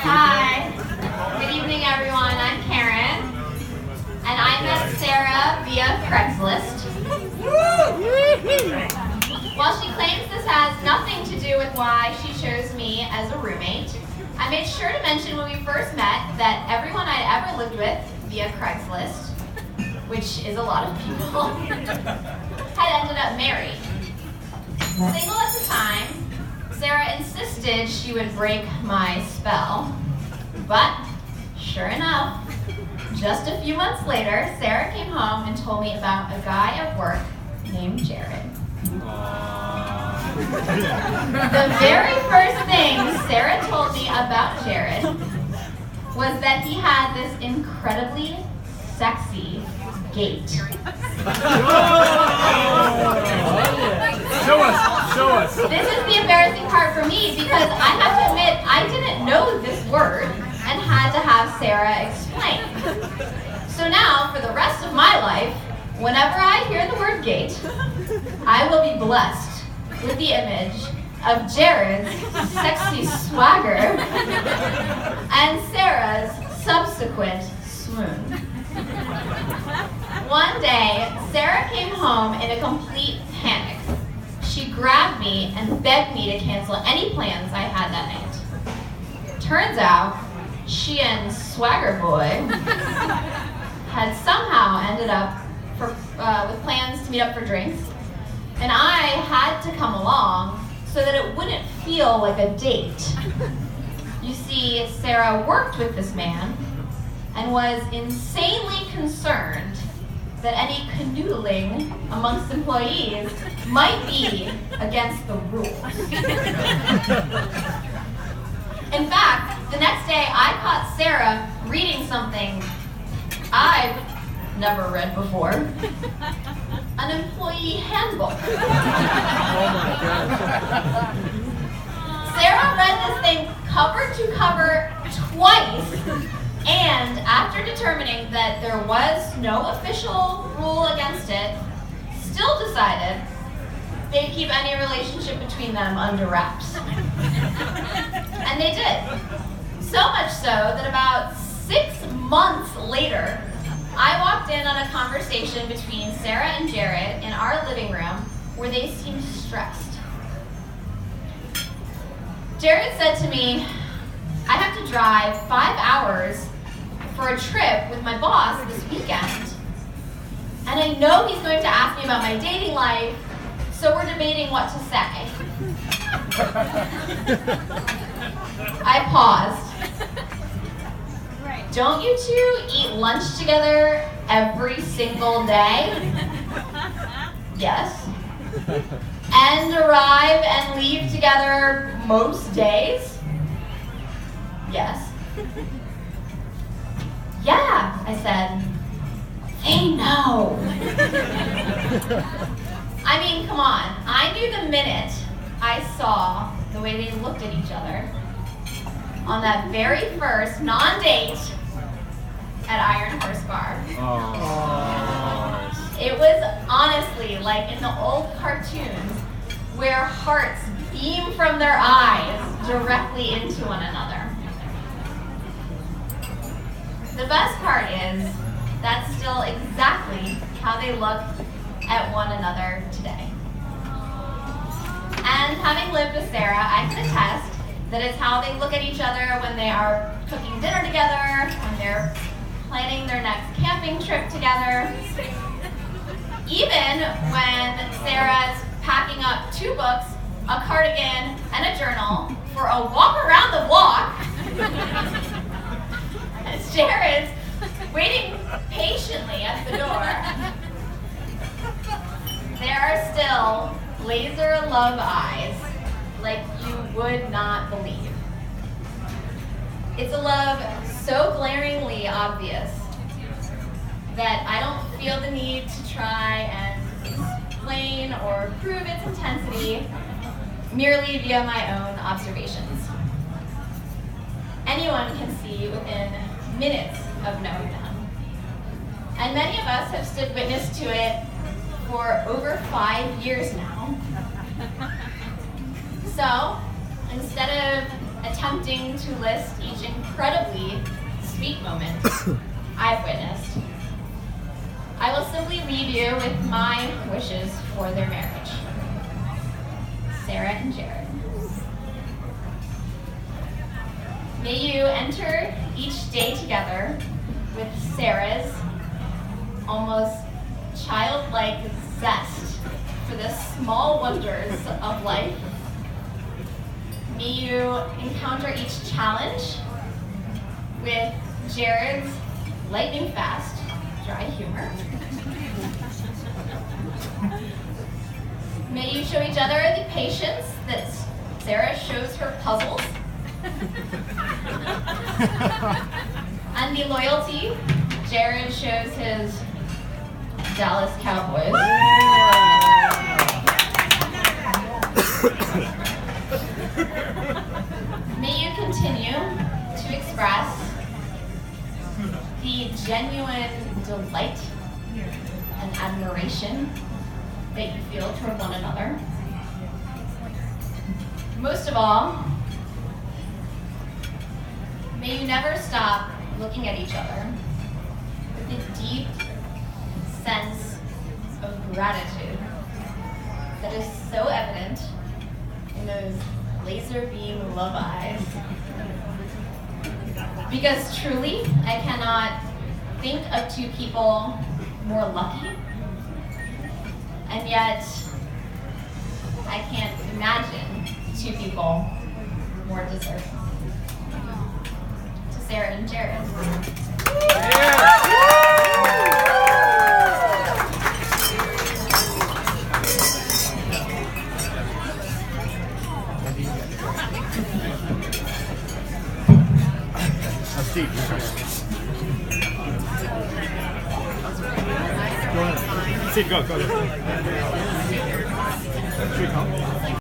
Hi. Good evening, everyone. I'm Karen, and I met Sarah via Craigslist. While she claims this has nothing to do with why she chose me as a roommate, I made sure to mention when we first met that everyone I'd ever lived with via Craigslist, which is a lot of people, had ended up married. Single at the time, Sarah insisted she would break my spell, but sure enough, just a few months later, Sarah came home and told me about a guy at work named Jared. The very first thing Sarah told me about Jared was that he had this incredibly sexy gait. Show us. This is the embarrassing part for me because I have to admit I didn't know this word and had to have Sarah explain. So now, for the rest of my life, whenever I hear the word gait, I will be blessed with the image of Jared's sexy swagger and Sarah's subsequent swoon. One day, Sarah came home in a complete panic. She grabbed me and begged me to cancel any plans I had that night. Turns out, she and Swagger Boy had somehow ended up with plans to meet up for drinks, and I had to come along so that it wouldn't feel like a date. You see, Sarah worked with this man and was insanely concerned that any canoodling amongst employees might be against the rules. In fact, the next day I caught Sarah reading something I've never read before. An employee handbook. Oh my God. Sarah read this thing cover to cover twice, and after determining that there was no official rule against it, still decided they'd keep any relationship between them under wraps. And they did. So much so that about 6 months later, I walked in on a conversation between Sarah and Jared in our living room where they seemed stressed. Jared said to me, I have to drive 5 hours for a trip with my boss this weekend. And I know he's going to ask me about my dating life, so we're debating what to say. I paused. Don't you two eat lunch together every single day? Yes. And arrive and leave together most days? Yes. Yeah, I said. They know. I mean, come on. I knew the minute I saw the way they looked at each other on that very first non-date at Iron Horse Bar. Oh. It was honestly like in the old cartoons where hearts beam from their eyes directly into one another. The best part is that's still exactly how they look at one another today. And having lived with Sarah, I can attest that it's how they look at each other when they are cooking dinner together, when they're planning their next camping trip together. Even when Sarah's packing up 2 books, a cardigan, and a journal for a walk around the block, and Jared's waiting patiently at the door, there are still laser love eyes like you would not believe. It's a love so glaringly obvious that I don't feel the need to try and explain or prove its intensity merely via my own observations. Anyone can see within minutes of knowing them. And many of us have stood witness to it for over 5 years now. So, instead of attempting to list each incredibly sweet moment I've witnessed, I will simply leave you with my wishes for their marriage. Sarah and Jared. May you enter each day together with Sarah's almost childlike zest for the small wonders of life. May you encounter each challenge with Jared's lightning fast, dry humor. May you show each other the patience that Sarah shows her puzzles. And the loyalty Jared shows his Dallas Cowboys. May you continue to express the genuine delight and admiration that you feel toward one another. Most of all, may you never stop looking at each other with a deep sense of gratitude that is so evident in those laser beam love eyes. Because truly, I cannot think of two people more lucky, and yet I can't imagine two people more deserving. To Sarah and Jared. Steve, go ahead. Steve, go.